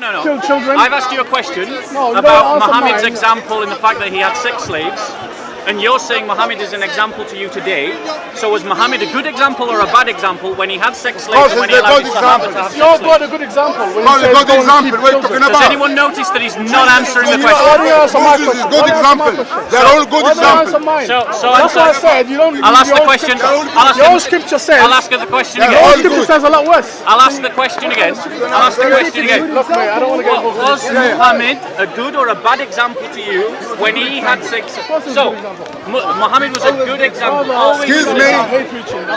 No. kill children. I've asked you a question No, about Muhammad's example in the fact that he had 6 slaves. And you're saying Muhammad is an example to you today. So was Muhammad a good example or a bad example when he had 6 slaves when he allowed his Sahaba to have 6 You're slaves? a good example. Does anyone notice that he's not answering the question? Moses is good example. They're all good examples. So that's what I said. You don't. I'll ask the question. Your scripture says. I'll ask the question again. Your scripture says a lot worse. I'll ask the question again. Look, mate, I don't want to get involved. Was Muhammad a good or a bad example to you when he had 6? So, Muhammad was a good example. Excuse me.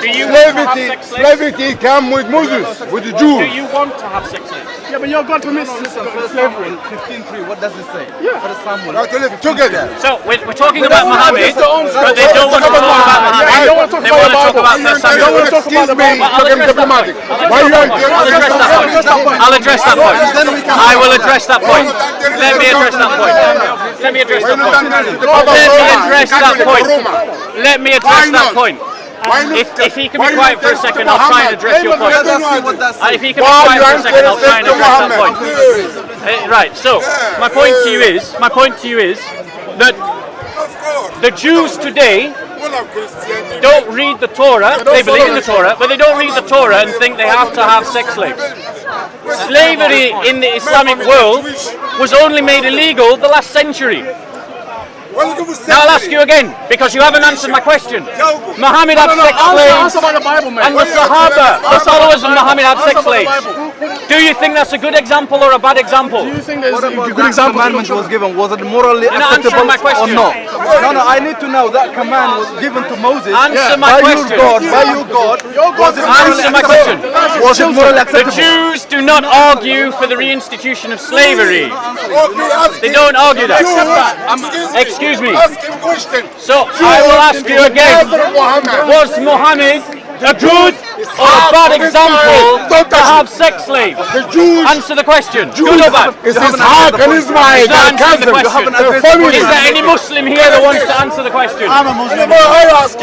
Do you want to have 6 slaves? Slavery came with Moses, with the Do Jews. you want to have 6 slaves? Yeah, but your God permits slavery. 15:3. What does it say? Yeah. For Samuel. Now to live together. So, we're talking about Muhammad, but they don't want to talk about Muhammad. They don't want to They talk want to about talk about the Samuel. Bible. They don't want to talk about the Bible. Talking diplomatic. Why you I'll address that point. I will address that point. Let me address that point. Let me address that point. Let me address that point. If he can be quiet for a second, I'll try and address your point. If he can be quiet for a second, I'll try and address that point. Right. So my point to you is that the Jews today don't read the Torah. They believe in the Torah, but they don't read the Torah and think they have to have sex slaves. Slavery in the Islamic world was only made illegal the last century. Now I'll ask you again, because you haven't answered my question. Muhammad had 6 slaves, and the Sahaba, the followers of Muhammad, had 6 slaves. Do you think that's a good example or a bad example? Do you think there's a good That example? commandment was given, was it morally acceptable my question. or no? No, I need to know that command was given to Moses Answer my question. by your God. Was it Answer my question. Was it morally The acceptable? Jews do not argue for the reinstitution of slavery. They don't argue that. Excuse me. So I will ask you again, was Muhammad a good or a bad example to have sex slaves? Answer the question. Good or bad? It's his heart and his mind. Not answering the question. Is there any Muslim here that wants to answer the question? I'm a Muslim.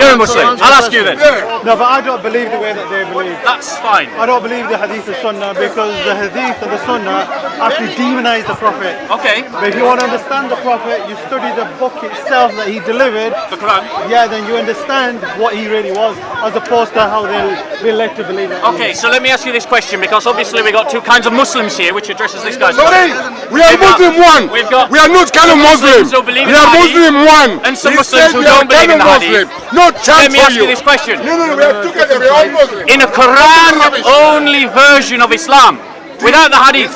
You're a Muslim. I'll ask you then. No, but I don't believe the way that they believe. That's fine. I don't believe the Hadith and Sunnah because the Hadith and the Sunnah actually demonize the Prophet. Okay. But if you want to understand the Prophet, you study the book itself that he delivered. The Quran. Yeah, then you understand what he really was, as opposed to how they'll be led to believe it. Okay, so let me ask you this question, because obviously we got 2 kinds of Muslims here, which addresses this guy's Sorry, question. we are Muslim one. We are not kind of Muslim. who believe in We are the Muslim one. and some He Muslims said who we are don't believe in the kind of Hadith. Muslim. No Let chance me for ask you you. this question. No, we are together. We are all Muslim. In a Quran-only version of Islam, without the Hadith,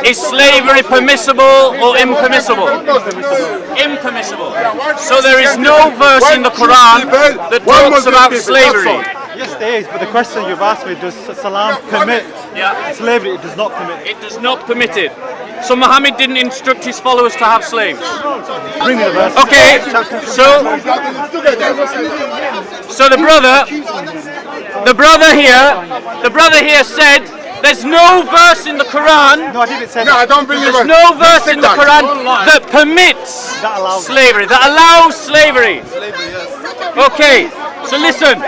is slavery permissible or impermissible? Impermissible. So there is no verse in the Quran that talks about slavery. Yes, there is, but the question you've asked me, does Salam permit slavery? It does not permit. It does not permit it. So Muhammad didn't instruct his followers to have slaves. Bring me the verse. Okay, so the brother here said there's no verse in the Quran. No, I didn't say No, I that. don't believe There's it. no verse in the Quran that permits That allows slavery, that allows slavery. Okay, so listen.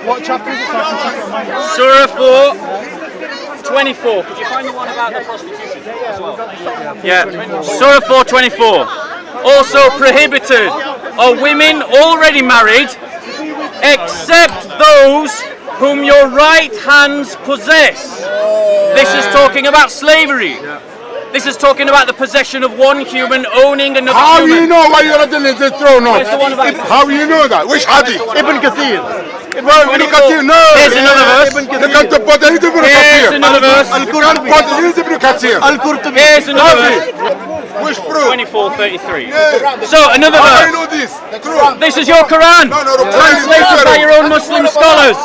What chapter is it? So I can check it on my notes. Surah 4, 24. Could you find the one about the prostitution as well? Yeah. Surah 4, 24. Also prohibited are women already married, except those whom your right hands possess. This is talking about slavery. This is talking about the possession of one human owning another How human. you know why you're not in the throne? Where's the one about How you know that? Which hadith? Ibn Kathir. Well, look at you. No. Here's another verse. Look at the bottom. Here's Ibn Here's Kathir. another verse. You can't put it. Here's Ibn Kathir. Al-Qurtubi. Here's another verse. Which proof? 24:33. Yeah. So another How do verse. you know this? The truth. This is your Quran, No, the Quran is translated by different. your own Muslim scholars.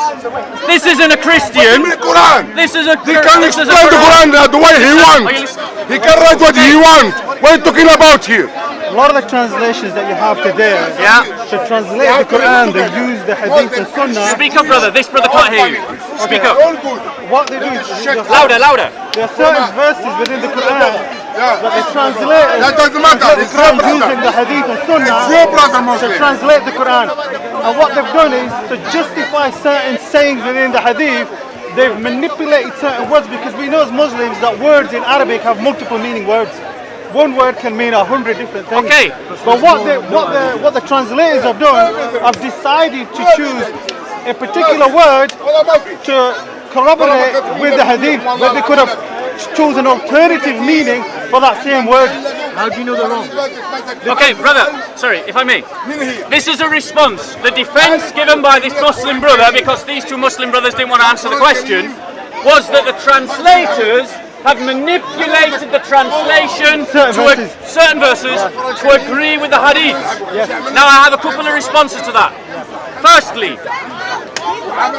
This isn't a Christian. The Quran. This is a He can this is a explain the Quran the way he Are you wants. listening? He can write what he wants. What are you talking about here? A lot of the translations that you have today, Yeah. to translate the Quran, they use the Hadith and Sunnah. Speak up, brother. This brother can't hear you. Speak up. All good. What they do is Louder, louder. there are certain verses within the Quran Yeah. that they translate. That doesn't matter. They It's your try using brother. the Hadith and It's your Sunnah brother to Muslim. translate the Quran. And what they've done is to justify certain sayings within the Hadith, they've manipulated certain words, because we know as Muslims that words in Arabic have multiple meaning words. One word can mean 100 different things. Okay. But what the translators have done, have decided to choose a particular word to corroborate with the hadith, where they could have chosen an alternative meaning for that same word. How do you know they're wrong? Okay, brother, sorry, if I may. This is a response. The defense given by this Muslim brother, because these two Muslim brothers didn't want to answer the question, was that the translators have manipulated the translation certain verses to agree with the hadith. Now I have a couple of responses to that. Firstly,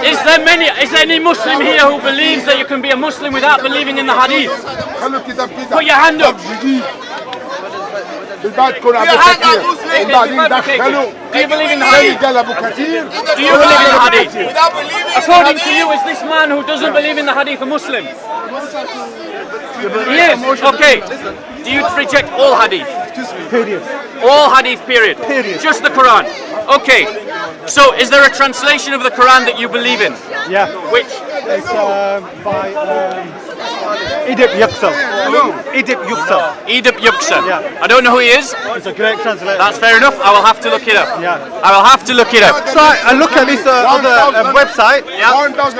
is there any Muslim here who believes that you can be a Muslim without believing in the hadith? Put your hand up. Do you believe in the hadith? Do you believe in the hadith? According to you, is this man who doesn't believe in the hadith a Muslim? He is. Okay. Do you reject all hadith? Period. All hadith, period. Just the Quran. Okay. So, is there a translation of the Quran that you believe in? Yeah. Which? It's by Edip Yüksel. Edip Yüksel. Edip Yüksel. Yeah. I don't know who he is. It's a great translator. That's fair enough. I will have to look it up. Yeah. I will have to look it up. So I look at this other website,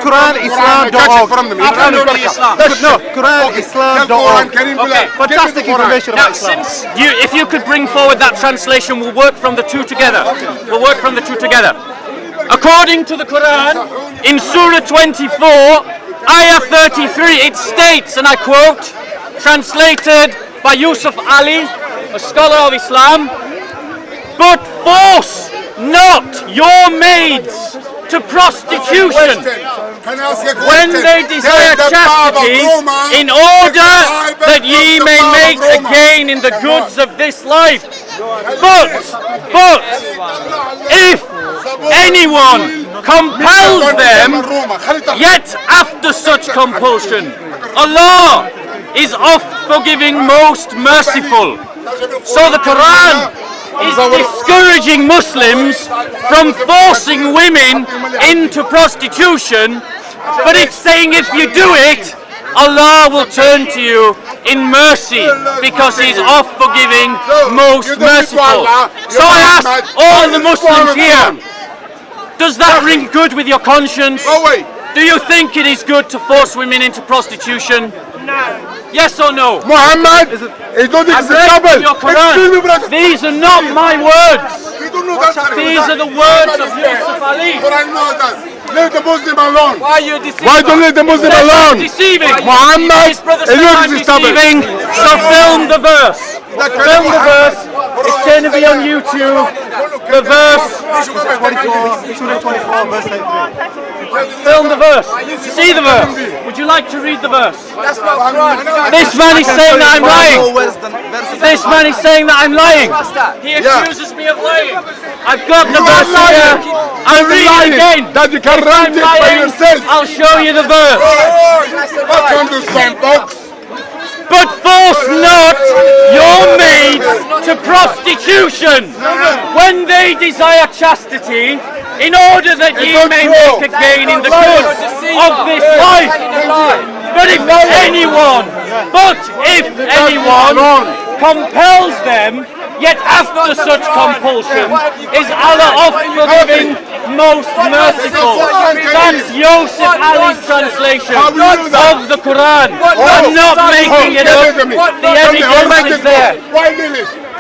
QuranIslam.org. Absolutely Islam. No, QuranIslam.org. Okay. Fantastic information Now, about Islam. since if you could bring forward that translation, we'll work from the two together. We'll work from the two together. According to the Quran, in Surah 24, Ayah 33, it states, and I quote, translated by Yusuf Ali, a scholar of Islam, "But force not your maids to prostitution when they desire chastity, in order that ye may make a gain in the goods of this life. But if anyone compels them, yet after such compulsion, Allah is oft forgiving, most merciful." So the Quran is discouraging Muslims from forcing women into prostitution, but it's saying if you do it, Allah will turn to you in mercy, because He's oft forgiving, most merciful. So I ask all the Muslims here, does that ring good with your conscience? Do you think it is good to force women into prostitution? No. Yes or no? Muhammad is not acceptable. Your Quran. These are not my words. These are the words of Yusuf Ali. Leave the Muslim alone. Why are you deceiving? Why don't leave the Muslim alone? Deceiving. Muhammad His brother is said not I'm acceptable. deceiving. So film the verse. Film the verse. It's going to be on YouTube. The verse. Surah 24, verse 83. Film the verse. See the verse. Would you like to read the verse? This man is saying that I'm lying. This man is saying that I'm lying. He accuses me of lying. I've got the verse here. I'll read it again. That you can If write I'm it by lying, yourself. I'll show you the verse. Welcome to Sandbox. But force not your maids to prostitution when they desire chastity, in order that ye may make a gain in the goods of this life. But if anyone compels them, yet after such compulsion, is Allah oft forgiving, most merciful. That's Yusuf Ali's translation of the Quran. I'm not making it up. The evidence is there.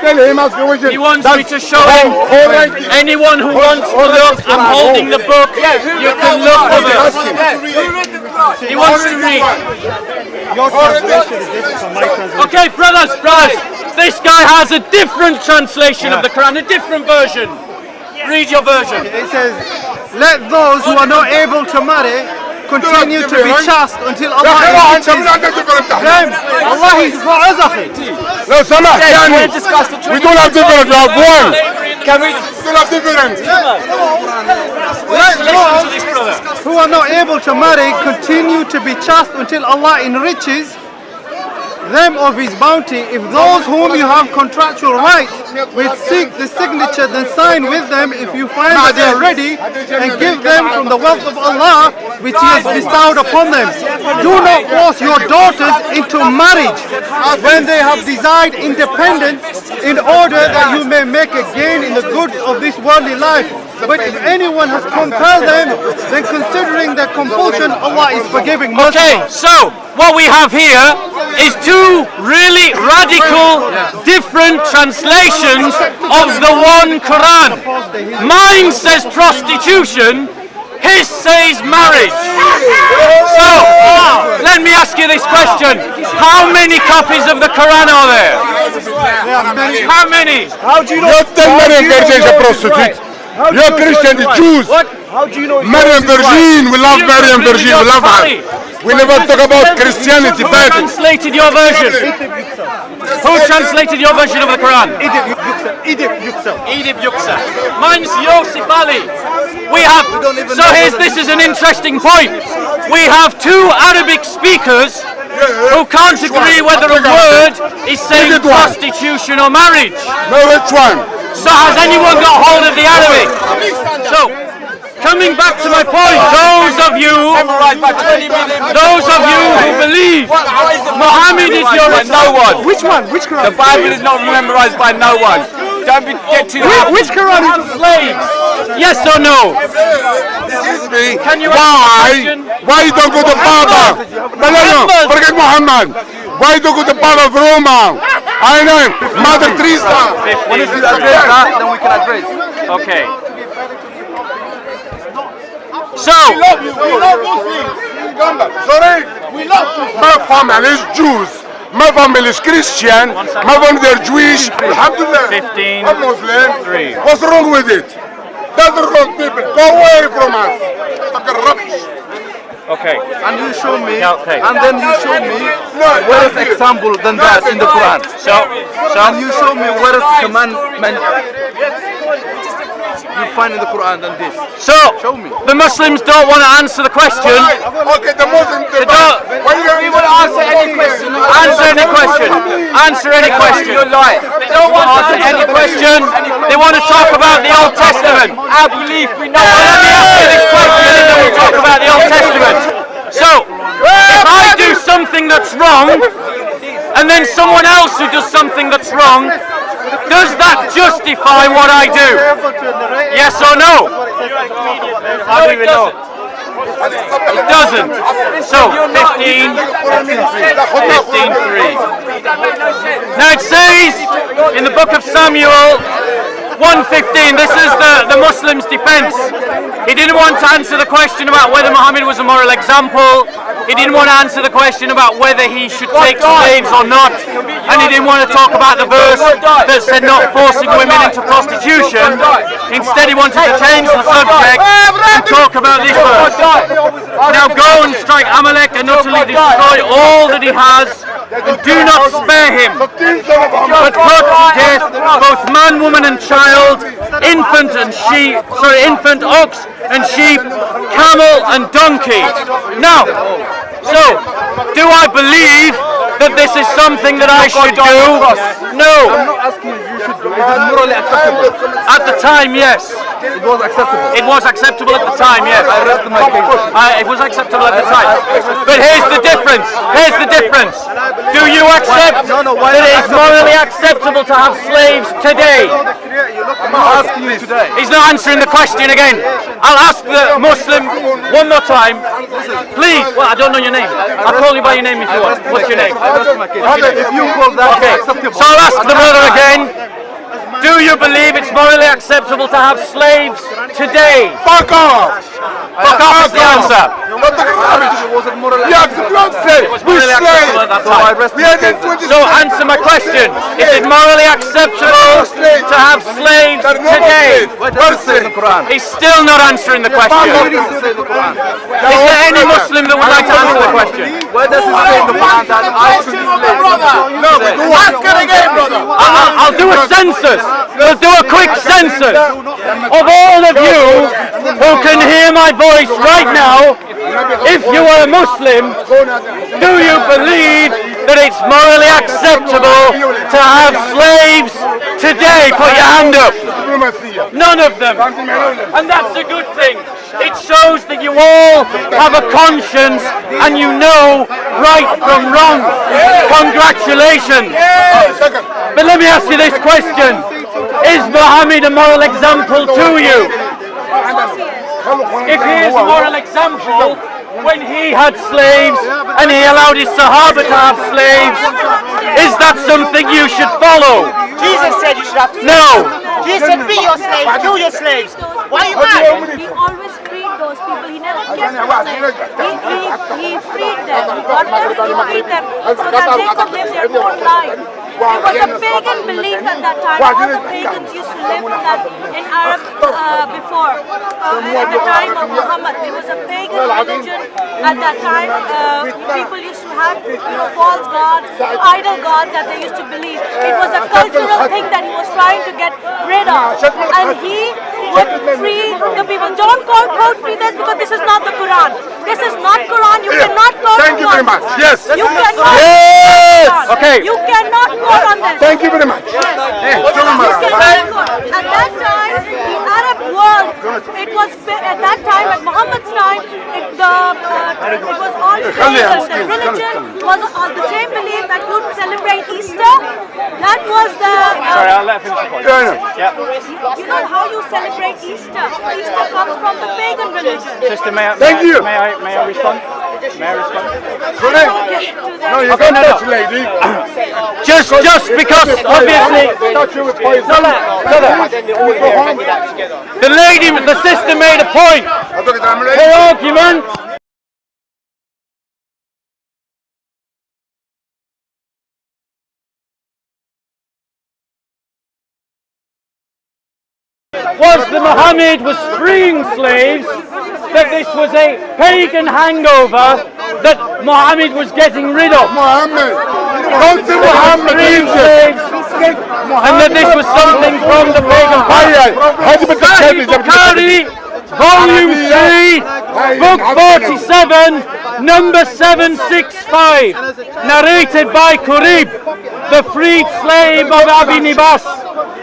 He wants me to show him. Anyone who wants to look, I'm holding the book. You can look for it. He wants to read. Your translation is different from my translation. Okay, brothers. This guy has a different translation of the Quran, a different version. Read your version. It says, "Let those who are not able to marry continue to be chaste until Allah reaches them." Allah is for us, akhi. No, Salah, we don't have different, we have one. Can we? We don't have different. Let those who are not able to marry continue to be chaste until Allah enriches them of his bounty, if those whom you have contractual rights with seek the signature, then sign with them if you find that they are ready, and give them from the wealth of Allah which he has bestowed upon them. Do not force your daughters into marriage when they have desired independence, in order that you may make a gain in the goods of this worldly life. But if anyone has compelled them, then considering their compulsion, Allah is forgiving. Okay, so what we have here is two really radical, different translations of the one Quran. Mine says prostitution, his says marriage. So, let me ask you this question. How many copies of the Quran are there? How many? How do you know? Not 10 Mariam Virgin is a prostitute. You're Christian, the Jews. How do you know? Mariam Virgin, we love Mariam Virgin, we love her. We never talk about Christianity, Who bad. translated your version? Who translated your version of the Quran? Edith Yüksel. Edith Yüksel. Mine's Yosef Ali. This is an interesting point. We have two Arabic speakers who can't agree whether a word is saying prostitution or marriage. No, which one? So has anyone got hold of the Arabic? So, coming back to my point, those of you who believe Muhammad is your No one. Which one? Which Quran? The Bible is not memorized by no one. Don't get too happy. Which Quran is slaves? Yes or no? Excuse me. Can you Why you don't go to Papa? No, forget Muhammad. Why don't go to Papa of Roma? I know him. Mother Teresa. When you address that, then we can address. Okay. So, We love Muslims. Sorry? We love Muslims. My family is Jews. My family is Christian. My family is Jewish. Alhamdulillah. 15, I'm Muslim. 3. What's wrong with it? That's the wrong people. Go away from us. Fucking rubbish. Okay. And you show me, Okay. and then you show me where is example than that in the Quran. And you show me where is commandment you find in the Quran than this. So, Show me. the Muslims don't want to answer the question. Okay, the Muslim. They don't. We will answer any question. Answer any question. Answer any question. They don't want to answer any question. They want to talk about the Old Testament. I believe we know. Let me ask you this question and then we'll talk about the Old Testament. So, if I do something that's wrong, and then someone else who does something that's wrong, does that justify what I do? Yes or no? How do we know? It doesn't. So, 15, 15:3. Now it says in the book of Samuel 1:15, this is the Muslims' defense. He didn't want to answer the question about whether Muhammad was a moral example. He didn't want to answer the question about whether he should take slaves or not. And he didn't want to talk about the verse that said not forcing women into prostitution. Instead, he wanted to change the subject and talk about this verse. Now go and strike Amalek and utterly destroy all that he has, and do not spare him, but put to death both man, woman and child, infant, ox and sheep, camel and donkey. Now, so, do I believe that this is something that I should do? No. I'm not asking you should do. Is it morally acceptable? At the time, yes. It was acceptable. It was acceptable at the time, yes. I rest my case. It was acceptable at the time. But here's the difference. Here's the difference. Do you accept that it is morally acceptable to have slaves today? I'm not asking you today. He's not answering the question again. I'll ask the Muslim one more time. Please. Well, I don't know your name. I'll call you by your name if you want. What's your name? I rest my case. If you call that acceptable. So I'll ask the brother again. Do you believe it's morally acceptable to have slaves today? Fuck off! Fuck off is the answer. What the garbage? Was it morally Yeah, acceptable? don't say. It was We morally acceptable at slave. that So I time. rest We my had case. in 20. So answer my question. Is it morally acceptable to have slaves today? What does it say in the Quran? He's still not answering the What question. does it say in the Quran? Is there any Muslim that would like to answer the question? Where does it say in the Quran that I should be slave? No, but go ask it again, brother. I'll do a census. We'll do a quick census of all of you who can hear my voice right now. If you are a Muslim, do you believe that it's morally acceptable to have slaves today? Put your hand up. None of them. And that's a good thing. It shows that you all have a conscience and you know right from wrong. Congratulations. But let me ask you this question. Is Muhammad a moral example to you? If he is a moral example, when he had slaves and he allowed his Sahaba to have slaves, is that something you should follow? Jesus said you should have slaves. No. Jesus said be your slaves, kill your slaves. Why are you mad? He always freed those people. He never kept them slaves. He freed them. He got them, he freed them so that they could live their own life. It was a pagan belief at that time. All the pagans used to live in Arab before. At the time of Muhammad, there was a pagan religion at that time. People used to have false gods, idol gods that they used to believe. It was a cultural thing that he was trying to get rid of. And he would free the people. Don't quote me this because this is not the Quran. This is not Quran. You cannot quote Thank you very much. Yes. You cannot. Yes. Okay. You cannot quote on this. Thank you very much. At that time, the Arab world, it was at that time, at Muhammad's time, it was all pagan. The religion was the same belief that you celebrate Easter. That was the. Sorry, I'll let him finish the point. Yeah. You know how you celebrate Easter? Easter comes from the pagan religion. Sister, may I respond? May I respond? No, you can't touch lady. Just because obviously the sister made a point. Her argument was that Muhammad was freeing slaves, that this was a pagan hangover that Muhammad was getting rid of. Muhammad. Don't say Muhammad. And that this was something from the pagan past. Sahih Bukhari, Volume 3, Book 47, number 765, narrated by Qurib, the freed slave of Abi Nibas,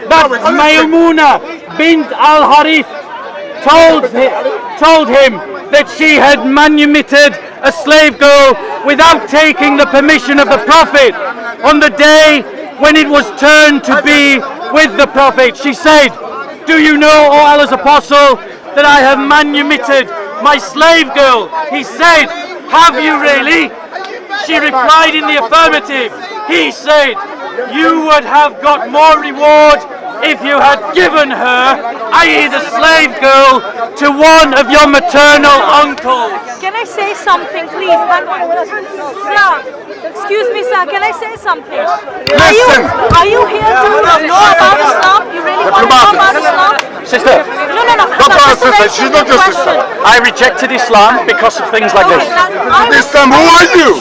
that Maymuna bint al-Harith told him that she had manumitted a slave girl without taking the permission of the Prophet. On the day when it was turned to be with the Prophet, she said, "Do you know, O Allah's Apostle, that I have manumitted my slave girl?" He said, "Have you really?" She replied in the affirmative. He said, "You would have got more reward if you had given her, i.e. the slave girl, to one of your maternal uncles." Can I say something, please? Sir, excuse me, sir. Can I say something? Are you here to know about Islam? You really want to know about Islam? Sister, No. She's not your sister. I rejected Islam because of things like this. This time, who are you?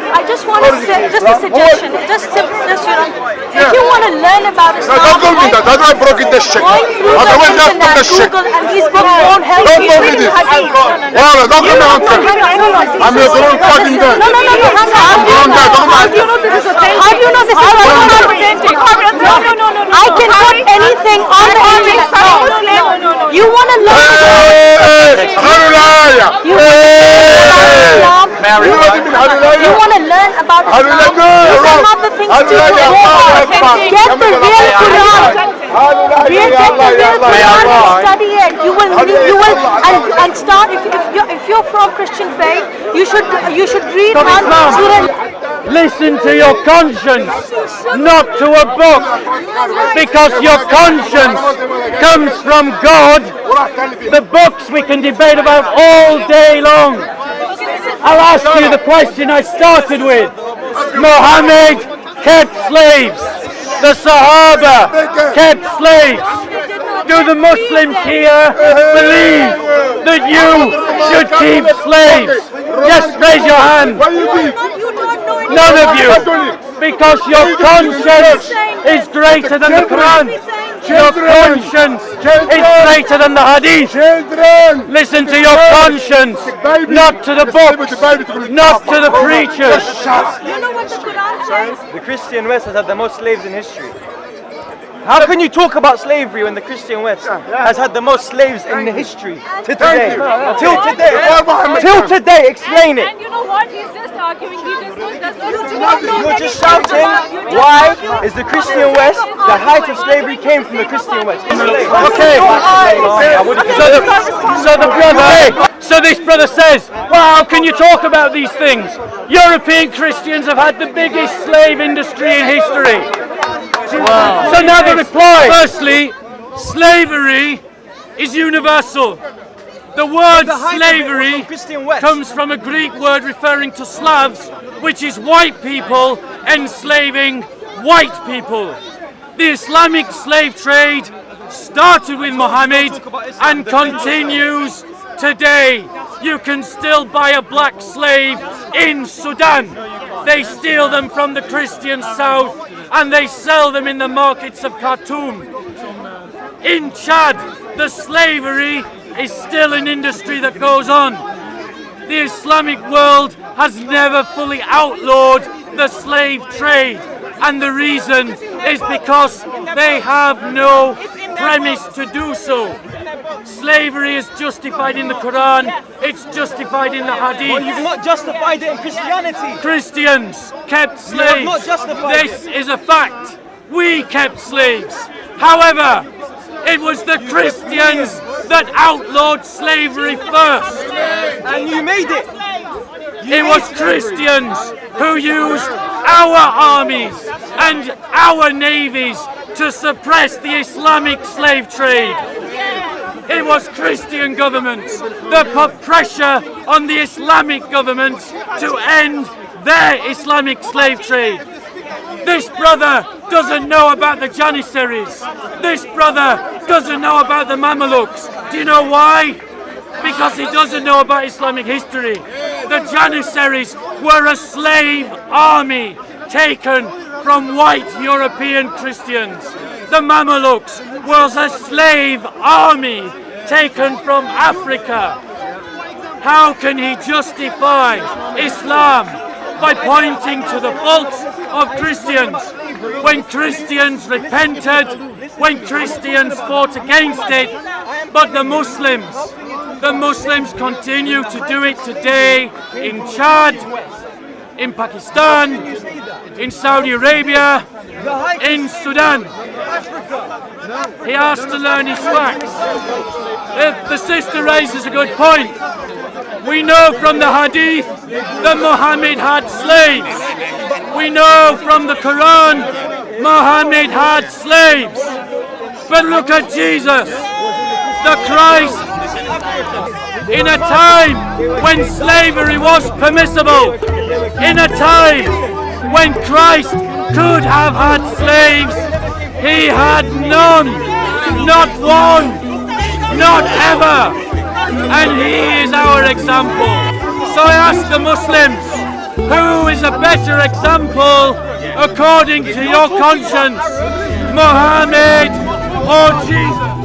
I just want to say, just a suggestion, just if you want to learn about Islam, Don't call me that. That's why I broke it this shit. Otherwise, that's not the shit. Google and these books won't help Don't you. call me this. Well, don't call me uncle. I'm your own fucking dad. No. How do you know this is authentic? How do you know this is authentic? No. I can put anything on the internet. No. You want to learn You want to learn about Islam? These are not the things to go on. Get the real Quran. Get the real Quran and study it. You will, and start. If you're from Christian faith, you should read Surah. Listen to your conscience, not to a book, because your conscience comes from God. The books we can debate about all day long. I'll ask you the question I started with. Muhammad kept slaves. The Sahaba kept slaves. Do the Muslims here believe that you should keep slaves? Just raise your hand. None of you. Because your conscience is greater than the Quran. Your Children. conscience Children. is greater than the hadith. Children. Listen to your conscience, not to the books, not to the preachers. You know what the Quran says? The Christian West has had the most slaves in history. How can you talk about slavery when the Christian West has had the most slaves in the history to today? Till today. Till today, explain it. And you know what? He's just arguing. He just does not know. You're just shouting. Why is the Christian West, the height of slavery came from the Christian West? Okay. So this brother says, well, how can you talk about these things? European Christians have had the biggest slave industry in history. Wow. So now the reply. Firstly, slavery is universal. The word slavery comes from a Greek word referring to Slavs, which is white people enslaving white people. The Islamic slave trade started with Muhammad and continues today. You can still buy a black slave in Sudan. They steal them from the Christian south and they sell them in the markets of Khartoum. In Chad, the slavery is still an industry that goes on. The Islamic world has never fully outlawed the slave trade, and the reason is because they have no premise to do so. Slavery is justified in the Quran, it's justified in the Hadith. Well, you've not justified it in Christianity. Christians kept slaves. You have not justified This is a fact. We kept slaves. However, it was the Christians that outlawed slavery first. And you made it. It was Christians who used our armies and our navies to suppress the Islamic slave trade. It was Christian governments that put pressure on the Islamic governments to end their Islamic slave trade. This brother doesn't know about the Janissaries. This brother doesn't know about the Mamelukes. Do you know why? Because he doesn't know about Islamic history. The Janissaries were a slave army taken from white European Christians. The Mamelukes was a slave army taken from Africa. How can he justify Islam by pointing to the faults of Christians when Christians repented, when Christians fought against it, but the Muslims continue to do it today in Chad, in Pakistan, in Saudi Arabia, in Sudan. He has to learn his facts. The sister raises a good point. We know from the Hadith that Muhammad had slaves. We know from the Quran Muhammad had slaves. But look at Jesus, the Christ, in a time when slavery was permissible, in a time when Christ could have had slaves, he had none, not one, not ever, and he is our example. So I ask the Muslims, who is a better example according to your conscience, Muhammad or Jesus?